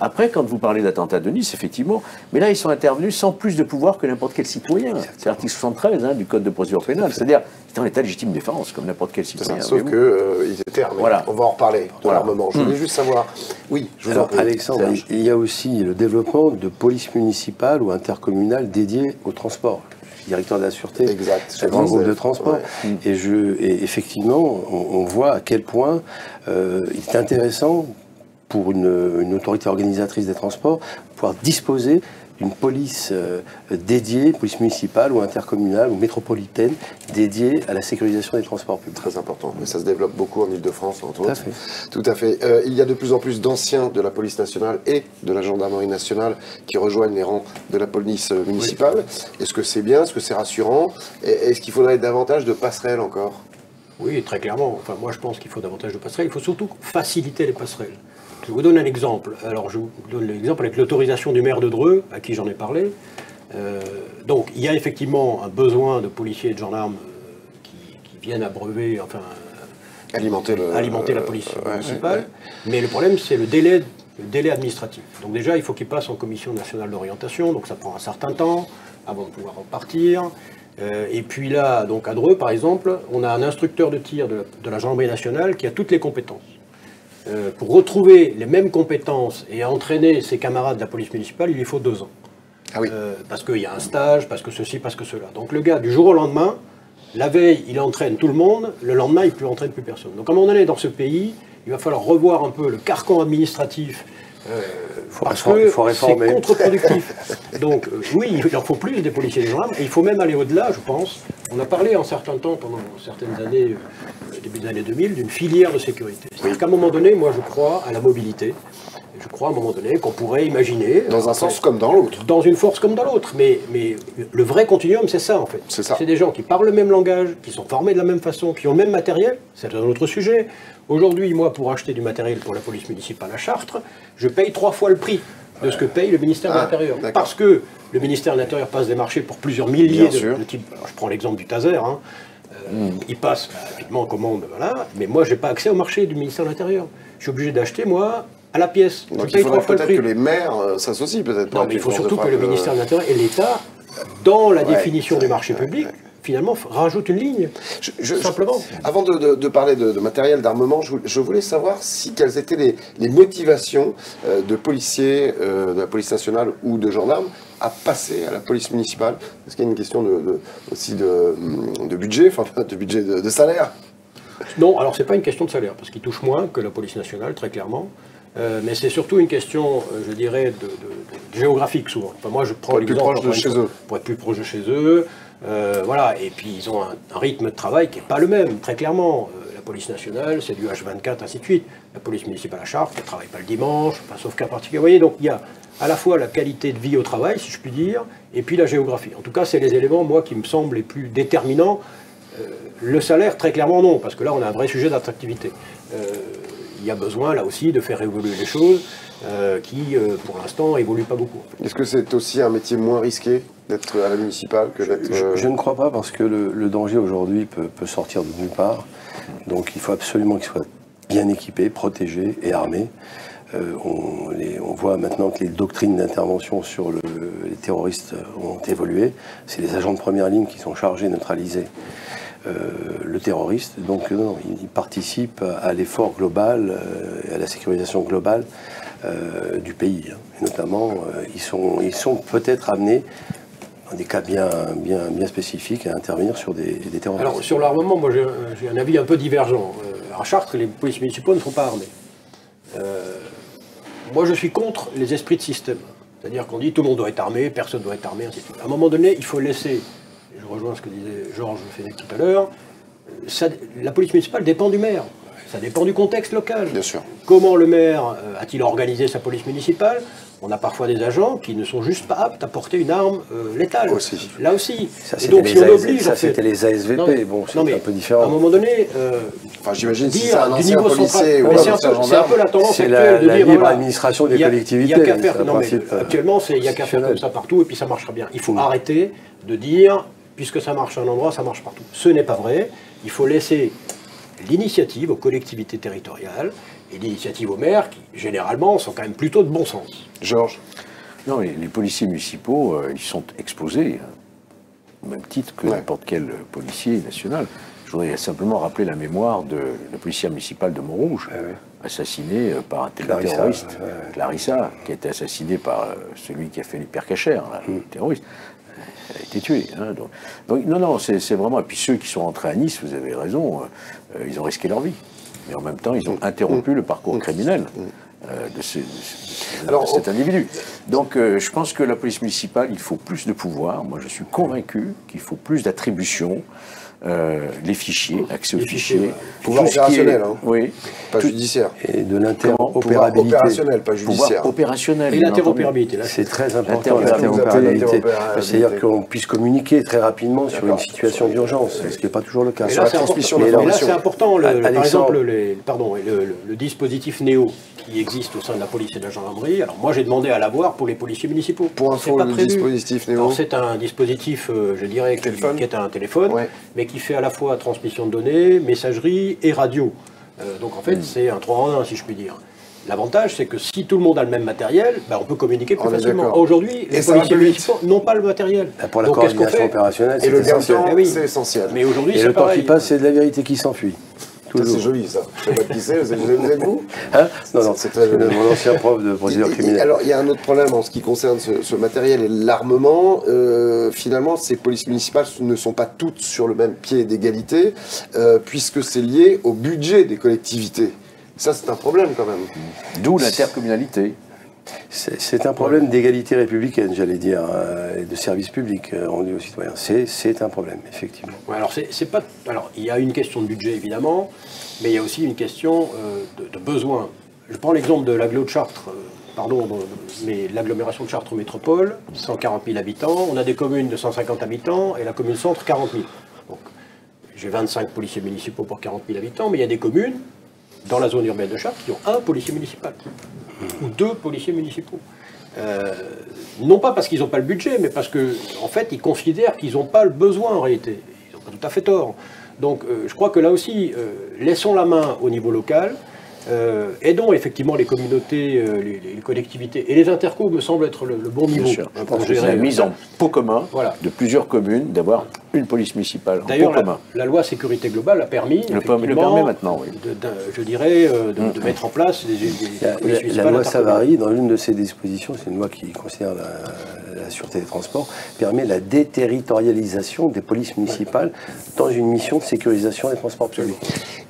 Après, quand vous parlez d'attentat de Nice, effectivement, mais là, ils sont intervenus sans plus de pouvoir que n'importe quel citoyen. C'est l'article 73 du Code de procédure pénale. C'est-à-dire, c'est en état de légitime défense, comme n'importe quel citoyen. Sauf qu'ils étaient armés. Voilà. On va en reparler de l'armement. Je voulais juste savoir... Oui, je vous en prie. Alexandre, il y a aussi le développement de polices municipales ou intercommunales dédiées au transport. Directeur de la sûreté, un grand groupe de transport. Et effectivement, on voit à quel point il est intéressant pour une autorité organisatrice des transports de pouvoir disposer d'une police dédiée, police municipale ou intercommunale ou métropolitaine, dédiée à la sécurisation des transports publics. Très important, mais ça se développe beaucoup en Ile-de-France, entre autres. Tout à fait. Il y a de plus en plus d'anciens de la police nationale et de la gendarmerie nationale qui rejoignent les rangs de la police municipale. Est-ce que c'est bien? Est-ce que c'est rassurant? Est-ce qu'il faudrait davantage de passerelles encore? Oui, très clairement. Enfin, moi, je pense qu'il faut davantage de passerelles. Il faut surtout faciliter les passerelles. Je vous donne un exemple. Alors, je vous donne l'exemple avec l'autorisation du maire de Dreux, à qui j'en ai parlé. Donc, il y a effectivement un besoin de policiers et de gendarmes qui viennent abreuver, enfin, alimenter la police municipale. Mais le problème, c'est le délai administratif. Donc déjà, il faut qu'il passe en commission nationale d'orientation, donc ça prend un certain temps avant de pouvoir repartir. Et puis là, donc à Dreux, par exemple, on a un instructeur de tir de la gendarmerie nationale qui a toutes les compétences. Pour retrouver les mêmes compétences et entraîner ses camarades de la police municipale, il lui faut 2 ans. Ah oui. Parce qu'il y a un stage, parce que ceci, parce que cela. Donc le gars, du jour au lendemain, la veille, il entraîne tout le monde, le lendemain, il ne entraîne plus personne. Donc à un moment donné, dans ce pays, il va falloir revoir un peu le carcan administratif, parce que c'est contre-productif. Donc oui, il en faut plus des policiers et des gendarmes, et il faut même aller au-delà, je pense. On a parlé en certain temps, pendant certaines années, début des années 2000, d'une filière de sécurité. C'est-à-dire qu'à un moment donné, moi je crois à la mobilité. Je crois à un moment donné qu'on pourrait imaginer... Dans un sens comme dans l'autre. Dans une force comme dans l'autre. Mais le vrai continuum, c'est ça en fait. C'est des gens qui parlent le même langage, qui sont formés de la même façon, qui ont le même matériel. C'est un autre sujet. Aujourd'hui, moi, pour acheter du matériel pour la police municipale à Chartres, je paye 3 fois le prix de ce que paye le ministère de l'Intérieur. Parce que le ministère de l'Intérieur passe des marchés pour plusieurs milliers de types. Alors, je prends l'exemple du taser. Il passe, effectivement, en commande, voilà. Mais moi, je n'ai pas accès au marché du ministère de l'Intérieur. Je suis obligé d'acheter, moi, à la pièce. Donc je il paye 3 faudrait fois le peut-être prix. que les maires s'associent peut-être. Non, mais il faut surtout que le ministère de l'Intérieur et l'État, dans la définition du marché public, finalement, rajoute une ligne, simplement. Avant de parler de matériel, d'armement, je voulais savoir quelles étaient les motivations de policiers, de la police nationale ou de gendarmes à passer à la police municipale. Est-ce qu'il y a une question aussi de budget, enfin de budget de salaire? Non, alors c'est pas une question de salaire, parce qu'ils touchent moins que la police nationale, très clairement. Mais c'est surtout une question, je dirais, de géographique souvent. Enfin, moi, je prends l'exemple pour être plus proche de chez eux. Voilà, et puis ils ont un rythme de travail qui n'est pas le même, très clairement. La police nationale, c'est du H24, ainsi de suite. La police municipale à Chartres, elle ne travaille pas le dimanche, enfin, sauf cas particulier. Vous voyez, donc il y a à la fois la qualité de vie au travail, si je puis dire, et puis la géographie. En tout cas, c'est les éléments, moi, qui me semblent les plus déterminants. Le salaire, très clairement, non, parce que là, on a un vrai sujet d'attractivité. Il y a besoin, là aussi, de faire évoluer les choses qui, pour l'instant, évoluent pas beaucoup. Est-ce que c'est aussi un métier moins risqué d'être à la municipale que d'être... Je ne crois pas, parce que le danger aujourd'hui peut sortir de nulle part. Donc il faut absolument qu'il soit bien équipé, protégé et armé. On voit maintenant que les doctrines d'intervention sur les terroristes ont évolué. C'est les agents de première ligne qui sont chargés de neutraliser le terroriste. Donc non, ils participent à l'effort global, à la sécurisation globale du pays. Et notamment, ils sont peut-être amenés, dans des cas bien spécifiques, à intervenir sur des terroristes. Alors sur l'armement, moi j'ai un avis un peu divergent. À Chartres, les polices municipaux ne sont pas armés. Moi, je suis contre les esprits de système. C'est-à-dire qu'on dit tout le monde doit être armé, personne doit être armé, ainsi de suite. À un moment donné, il faut laisser, je rejoins ce que disait Georges Fenech tout à l'heure, la police municipale dépend du maire. Ça dépend du contexte local. Bien sûr. Comment le maire a-t-il organisé sa police municipale? On a parfois des agents qui ne sont juste pas aptes à porter une arme létale. Aussi. Là aussi. Ça, et donc, si on oblige... ça, c'était les ASVP. Non, bon, c'est non, un peu différent. À un moment donné... Enfin, j'imagine si c'est un du ancien niveau policier central. ou Mais un c'est ancien un peu gendarme. la tendance C'est actuelle de la dire... libre voilà, administration des il y a collectivités. qu'à faire... Non, mais principe, actuellement, il n'y a qu'à faire comme ça partout et puis ça marchera bien. Il faut arrêter de dire, puisque ça marche à un endroit, ça marche partout. Ce n'est pas vrai. Il faut laisser l'initiative aux collectivités territoriales et l'initiative aux maires, qui généralement sont quand même plutôt de bon sens. Georges? Non, les policiers municipaux, ils sont exposés, au même titre que n'importe quel policier national. Je voudrais simplement rappeler la mémoire de la policière municipale de Montrouge, assassinée par un terroriste, Clarissa, qui a été assassinée par celui qui a fait l'hypercachère, le terroriste. Elle a été tuée. Hein, donc, non, c'est vraiment... Et puis ceux qui sont rentrés à Nice, vous avez raison, ils ont risqué leur vie. Mais en même temps, ils ont interrompu le parcours criminel de cet individu. Donc, je pense que la police municipale, il faut plus de pouvoir. Moi, je suis convaincu qu'il faut plus d'attributions. Les fichiers, accès aux fichiers. Pouvoir opérationnel, oui. Pas judiciaire. Et de l'interopérabilité. Opérationnel, pas judiciaire. Pouvoir opérationnel. Et l'interopérabilité, là. C'est très important, l'interopérabilité. C'est-à-dire qu'on puisse communiquer très rapidement sur une situation d'urgence, ce qui n'est pas toujours le cas. Et là, c'est important. Par exemple, le dispositif NEO qui existe au sein de la police et de la gendarmerie. Alors moi, j'ai demandé à l'avoir pour les policiers municipaux. Pour info, le dispositif NEO. C'est un dispositif, je dirais, qui est un téléphone, mais qui fait à la fois transmission de données, messagerie et radio. Donc en fait, c'est un 3 en 1, si je puis dire. L'avantage, c'est que si tout le monde a le même matériel, on peut communiquer plus facilement. Aujourd'hui, les policiers municipaux n'ont pas le matériel. Pour la coordination opérationnelle, c'est essentiel. C'est essentiel. Mais aujourd'hui, et le temps qui passe, c'est de la vérité qui s'enfuit. C'est joli, ça. Je ne sais pas qui c'est, vous êtes vous Non, c'est très joli. Mon ancien prof de procédure criminelle. Alors, il y a un autre problème en ce qui concerne ce matériel et l'armement. Finalement, ces polices municipales ne sont pas toutes sur le même pied d'égalité, puisque c'est lié au budget des collectivités. Ça, c'est un problème, quand même. D'où l'intercommunalité. C'est un problème d'égalité républicaine, j'allais dire, et de service public rendu aux citoyens. C'est un problème, effectivement. Ouais, alors, il y a une question de budget, évidemment, mais il y a aussi une question de besoin. Je prends l'exemple de l'agglo de Chartres, mais l'agglomération de Chartres Métropole, 140 000 habitants. On a des communes de 150 habitants et la commune centre, 40 000. Donc, j'ai 25 policiers municipaux pour 40 000 habitants, mais il y a des communes dans la zone urbaine de Chartres qui ont un policier municipal ou 2 policiers municipaux. Non pas parce qu'ils n'ont pas le budget, mais parce qu'en fait, ils considèrent qu'ils n'ont pas le besoin en réalité. Ils n'ont pas tout à fait tort. Donc je crois que là aussi, laissons la main au niveau local. Aidons effectivement les communautés, les collectivités et les intercos me semble être le bon niveau. Bien sûr. Hein, Je pour pense que c'est gérer la mise en pot commun Voilà. de plusieurs communes d'avoir une police municipale en D'ailleurs, pot commun. la loi sécurité globale a permis, Le effectivement, permet maintenant, oui. je dirais, de mettre en place des polices municipales La loi intercommunales. Savary, dans l'une de ses dispositions, c'est une loi qui concerne la sûreté des transports, permet la déterritorialisation des polices municipales dans une mission de sécurisation des transports publics.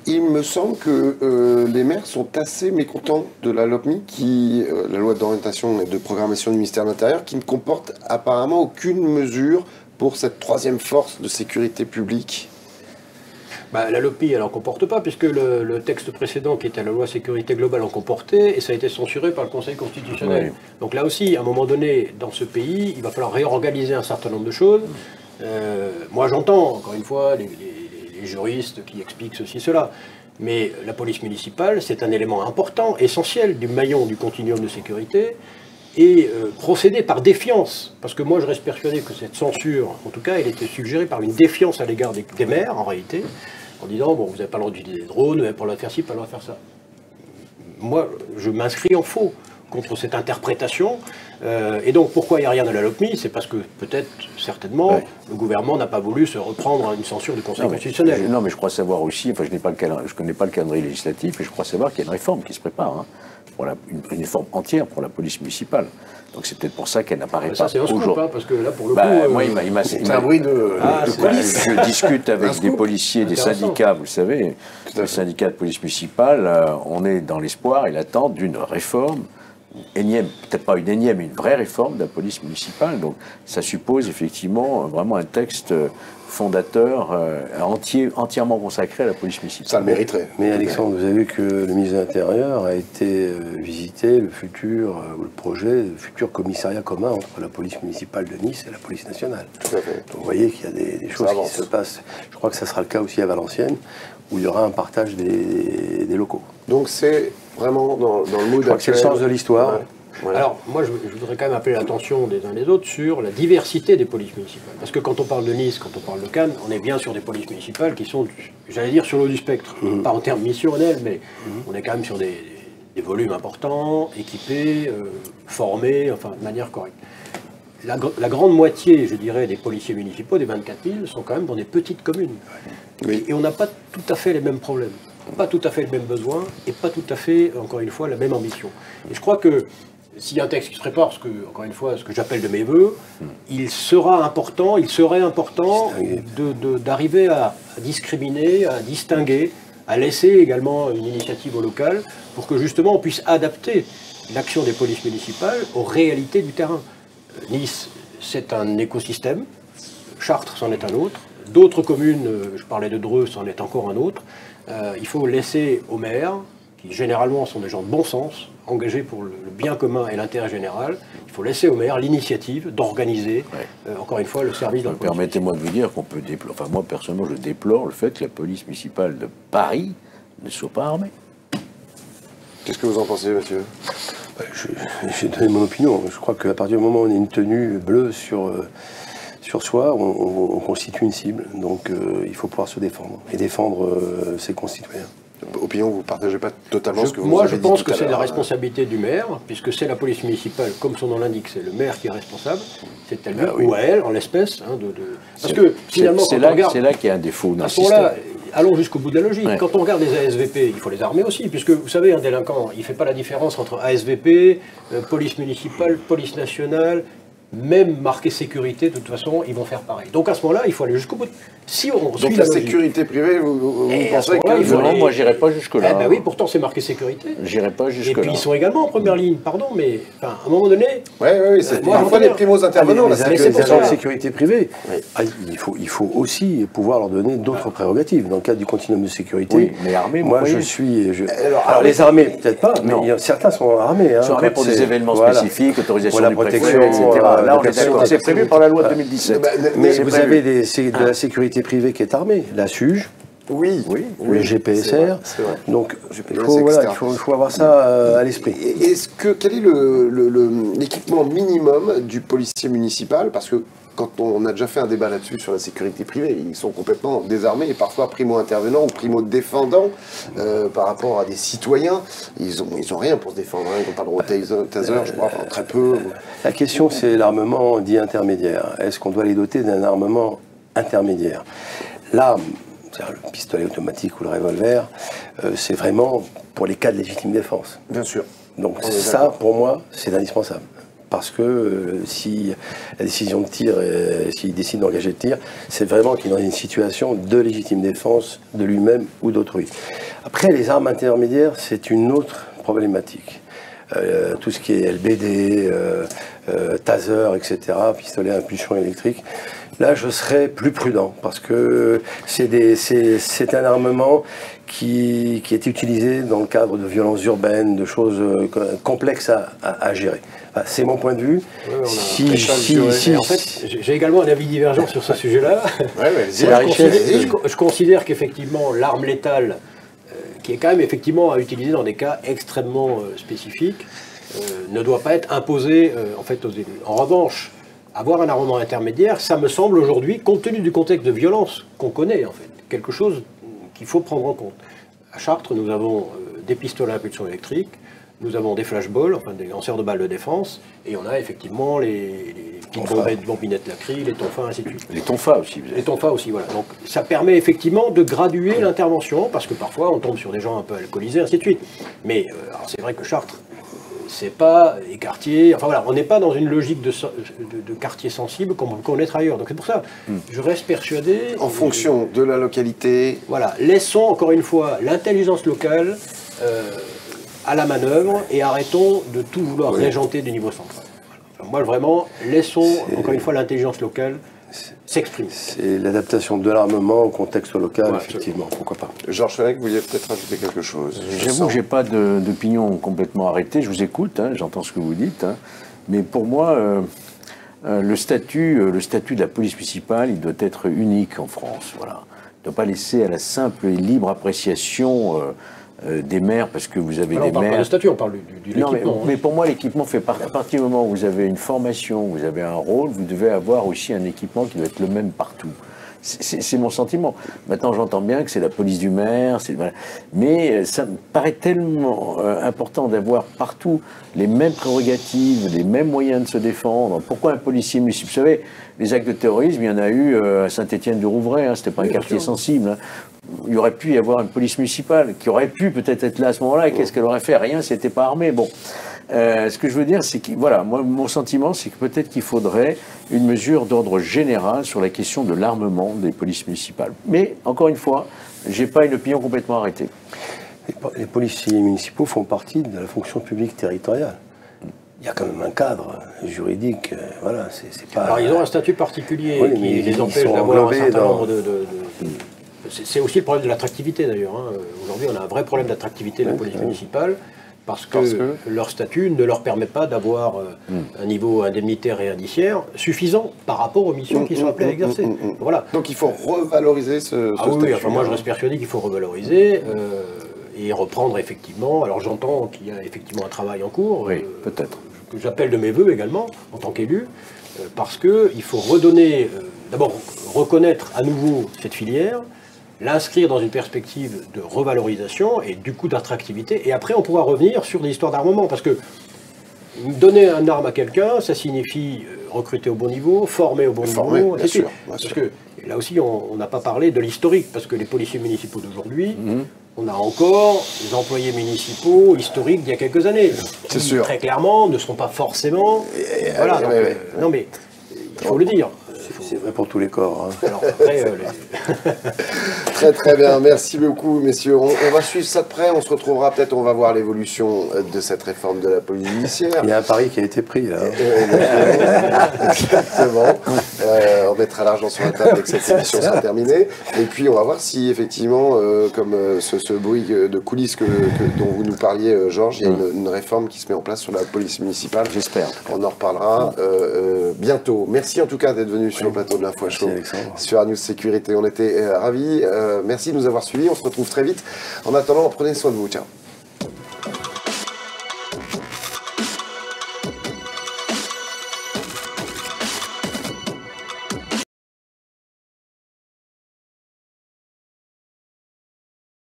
Il me semble que les maires sont assez mécontents de la LOPMI, la loi d'orientation et de programmation du ministère de l'Intérieur, qui ne comporte apparemment aucune mesure pour cette troisième force de sécurité publique. La LOPI, elle n'en comporte pas, puisque le texte précédent, qui était la loi sécurité globale, en comportait, et ça a été censuré par le Conseil constitutionnel. Oui. Donc là aussi, à un moment donné, dans ce pays, il va falloir réorganiser un certain nombre de choses. Moi, j'entends, encore une fois, les juristes qui expliquent ceci, cela. Mais la police municipale, c'est un élément important, essentiel du maillon du continuum de sécurité, et procéder par défiance. Parce que moi, je reste persuadé que cette censure, en tout cas, elle était suggérée par une défiance à l'égard des maires, en réalité, en disant, bon, vous n'avez pas le droit d'utiliser des drones, vous n'avez pas le droit de faire ci, pas le droit de faire ça. Moi, je m'inscris en faux contre cette interprétation. Et donc, pourquoi il n'y a rien dans la LOPMI? C'est parce que, peut-être, certainement, le gouvernement n'a pas voulu se reprendre à une censure du Conseil constitutionnel. Non, mais je crois savoir aussi, enfin, je ne connais pas le calendrier législatif, mais je crois savoir qu'il y a une réforme qui se prépare, hein, pour une réforme entière pour la police municipale. Donc c'est peut-être pour ça qu'elle n'apparaît pas Ça, c'est un scoop, aujourd'hui. hein, parce que là, pour le coup... Moi, C'est un bruit de police. Je discute avec des policiers, des Intéressant. syndicats, vous le savez, les syndicats de police municipale, on est dans l'espoir et l'attente d'une réforme, énième, peut-être pas une énième, mais une vraie réforme de la police municipale. Donc ça suppose effectivement vraiment un texte fondateur entièrement consacré à la police municipale. Ça le mériterait. Mais Alexandre, vous avez vu que le ministre de l'Intérieur a été visiter le futur commissariat commun entre la police municipale de Nice et la police nationale. Tout à fait. Donc vous voyez qu'il y a des choses qui se passent. Je crois que ça sera le cas aussi à Valenciennes, où il y aura un partage des locaux. Donc c'est vraiment dans le mood Je crois que c'est le actuel. sens de l'histoire. Ouais. Voilà. Alors, moi, je voudrais quand même appeler l'attention des uns et des autres sur la diversité des polices municipales. Parce que quand on parle de Nice, quand on parle de Cannes, on est bien sur des polices municipales qui sont, j'allais dire, sur le haut du spectre. Pas en termes missionnels, mais on est quand même sur des volumes importants, équipés, formés, enfin, de manière correcte. La grande moitié, je dirais, des policiers municipaux, des 24 000, sont quand même dans des petites communes. Oui. Et on n'a pas tout à fait les mêmes problèmes, pas tout à fait les mêmes besoins, et pas tout à fait, encore une fois, la même ambition. Et je crois que s'il y a un texte qui se prépare, encore une fois, ce que j'appelle de mes voeux, il serait important d'arriver à discriminer, à distinguer, à laisser également une initiative au local, pour que justement on puisse adapter l'action des polices municipales aux réalités du terrain. Nice, c'est un écosystème, Chartres, c'en est un autre, d'autres communes, je parlais de Dreux, c'en est encore un autre. Il faut laisser aux maires, qui généralement sont des gens de bon sens, engagés pour le bien commun et l'intérêt général, il faut laisser aux maires l'initiative d'organiser, encore une fois, le service de la police. Permettez-moi de vous dire qu'on peut déplorer, enfin moi personnellement je déplore le fait que la police municipale de Paris ne soit pas armée. Qu'est-ce que vous en pensez, monsieur? J'ai donné mon opinion. Je crois qu'à partir du moment où on a une tenue bleue sur soi, on constitue une cible. Donc il faut pouvoir se défendre et défendre ses concitoyens. Opinion, vous ne partagez pas totalement ce que vous Moi, avez je dit pense tout que à c'est la l'heure. responsabilité du maire, puisque c'est la police municipale, comme son nom l'indique, c'est le maire qui est responsable. C'est à lui oui. ou à elle, en l'espèce. Parce que finalement, quand on regarde... C'est là qu'il y a un défaut d'un À ce système. moment-là, allons jusqu'au bout de la logique. Ouais. Quand on regarde les ASVP, il faut les armer aussi, puisque vous savez, un délinquant, il ne fait pas la différence entre ASVP, police municipale, police nationale, même marqué sécurité, de toute façon, ils vont faire pareil. Donc à ce moment-là, il faut aller jusqu'au bout. Si on suit Donc la la logique, sécurité privée, vous Et à ce pensez moment-là, que... il faut Non, aller- moi j'irai pas jusque-là. Eh ben oui, pourtant c'est marqué sécurité. J'irai pas Et jusque-là. puis ils sont également en première ligne, pardon, mais enfin, à un moment donné, Oui, c'est moi, parfois j'entends les bien. primos intervenants. les là, mais c'est pour agents de ça. sécurité privée, Oui. il faut aussi pouvoir leur donner d'autres prérogatives. Dans le cadre du continuum de sécurité, Oui, mais armés, vous moi croyez alors les armés, peut-être pas, mais Non. certains sont armés. Hein, Ils sont armés quand pour des c'est- événements voilà. spécifiques, autorisation Pour la du préfet, protection, etc. la Là, on est personne- d'accord. C'est prévu par la loi de 2017. Mais C'est vous prévu. avez de la sécurité privée qui est armée, la SUGE, Oui, le GPSR. c'est vrai. Donc il GPS, faut, etc. il faut avoir ça à l'esprit. Et quel est l'équipement minimum du policier municipal? Parce que quand on a déjà fait un débat là-dessus sur la sécurité privée, ils sont complètement désarmés et parfois primo-intervenants ou primo-défendants par rapport à des citoyens. Ils ont rien pour se défendre, hein. Ils n'ont pas le droit au taser, je crois, enfin, très peu. La question, c'est l'armement dit intermédiaire. Est-ce qu'on doit les doter d'un armement intermédiaire? L'arme, c'est-à-dire le pistolet automatique ou le revolver, c'est vraiment pour les cas de légitime défense. Bien sûr. Donc ça, pour moi, c'est indispensable. Parce que si la décision de tir, s'il décide d'engager le tir, c'est vraiment qu'il est dans une situation de légitime défense de lui-même ou d'autrui. Après, les armes intermédiaires, c'est une autre problématique. Tout ce qui est LBD, taser, etc., pistolet à impulsion électrique, là, je serais plus prudent parce que c'est un armement qui est utilisé dans le cadre de violences urbaines, de choses complexes à gérer. Enfin, c'est mon point de vue. En fait, j'ai également un avis divergent sur ce sujet-là. C'est la richesse. Je considère qu'effectivement, l'arme létale, qui est quand même effectivement à utiliser dans des cas extrêmement spécifiques, ne doit pas être imposée en fait aux élus. En revanche, avoir un armement intermédiaire, ça me semble aujourd'hui, compte tenu du contexte de violence qu'on connaît en fait, quelque chose qu'il faut prendre en compte. À Chartres, nous avons des pistolets à impulsion électrique, nous avons des flashballs, enfin des lanceurs de balles de défense, et on a effectivement les petites bombinettes Lacry, les tonfas, ainsi de suite. Les tonfas aussi, vous avez. Les tonfas aussi, voilà. Donc ça permet effectivement de graduer l'intervention, parce que parfois on tombe sur des gens un peu alcoolisés, ainsi de suite. Mais alors c'est vrai que Chartres, c'est pas les quartiers, enfin voilà, on n'est pas dans une logique de quartier sensible comme on le connaît ailleurs. Donc c'est pour ça, je reste persuadé. En fonction de la localité. Voilà, laissons encore une fois l'intelligence locale à la manœuvre et arrêtons de tout vouloir régenter du niveau central. Voilà. Enfin, moi vraiment, laissons encore une fois l'intelligence locale s'exprimer. C'est l'adaptation de l'armement au contexte local, effectivement, pourquoi pas. Georges Fenech, vous vouliez peut-être rajouter quelque chose? J'avoue que je n'ai pas d'opinion complètement arrêtée, je vous écoute, hein, j'entends ce que vous dites, hein, mais pour moi, le statut de la police municipale, il doit être unique en France. Voilà. Il ne doit pas laisser à la simple et libre appréciation des maires, parce que vous avez des maires... On parle pas de statut, on parle de l'équipement. Mais pour moi, l'équipement fait partie. À partir du moment où vous avez une formation, vous avez un rôle, vous devez avoir aussi un équipement qui doit être le même partout. C'est mon sentiment. Maintenant, j'entends bien que c'est la police du maire, voilà. Mais ça me paraît tellement important d'avoir partout les mêmes prérogatives, les mêmes moyens de se défendre. Pourquoi un policier municipal? Vous savez, les actes de terrorisme, il y en a eu à Saint-Étienne-du-Rouvray, hein, c'était pas un quartier sensible. Hein. Il y aurait pu y avoir une police municipale qui aurait pu peut-être être là à ce moment-là. Qu'est-ce qu'elle aurait fait? Rien, c'était pas armé. Bon. Ce que je veux dire, c'est que, voilà, moi, mon sentiment, c'est que peut-être qu'il faudrait une mesure d'ordre général sur la question de l'armement des polices municipales. Mais, encore une fois, j'ai pas une opinion complètement arrêtée. Les policiers municipaux font partie de la fonction publique territoriale. Il y a quand même un cadre juridique, voilà, c'est pas... Alors, ils ont un statut particulier qui les empêche d'avoir un certain nombre de... C'est aussi le problème de l'attractivité, d'ailleurs. Hein. Aujourd'hui, on a un vrai problème d'attractivité de la police municipale, parce que leur statut ne leur permet pas d'avoir un niveau indemnitaire et indiciaire suffisant par rapport aux missions qu'ils sont appelés à exercer. Voilà. Donc il faut revaloriser ce statut. Oui, enfin, moi je reste persuadé qu'il faut revaloriser et reprendre effectivement. Alors j'entends qu'il y a effectivement un travail en cours, peut-être, que j'appelle de mes voeux également en tant qu'élu, parce qu'il faut redonner, d'abord reconnaître à nouveau cette filière, l'inscrire dans une perspective de revalorisation et du coup d'attractivité, et après on pourra revenir sur des histoires d'armement, parce que donner une arme à quelqu'un, ça signifie recruter au bon niveau, former au bon niveau, bien sûr. Parce que là aussi on n'a pas parlé de l'historique, parce que les policiers municipaux d'aujourd'hui, on a encore des employés municipaux historiques d'il y a quelques années, qui très clairement ne sont pas forcément... voilà, donc, non mais il faut le dire. C'est vrai pour tous les corps. Hein. Alors, après, Très très bien, merci beaucoup messieurs. On va suivre ça de près, on se retrouvera peut-être, on va voir l'évolution de cette réforme de la police judiciaire. Il y a un pari qui a été pris là. Exactement. On mettra l'argent sur la table dès que cette émission sera terminée. Et puis on va voir si effectivement, comme ce bruit de coulisses dont vous nous parliez Georges, il y a une réforme qui se met en place sur la police municipale. J'espère. On en reparlera bientôt. Merci en tout cas d'être venu sur le plateau de l'Info à Chaud sur News Sécurité. On était ravis. Merci de nous avoir suivis. On se retrouve très vite. En attendant, prenez soin de vous. Ciao.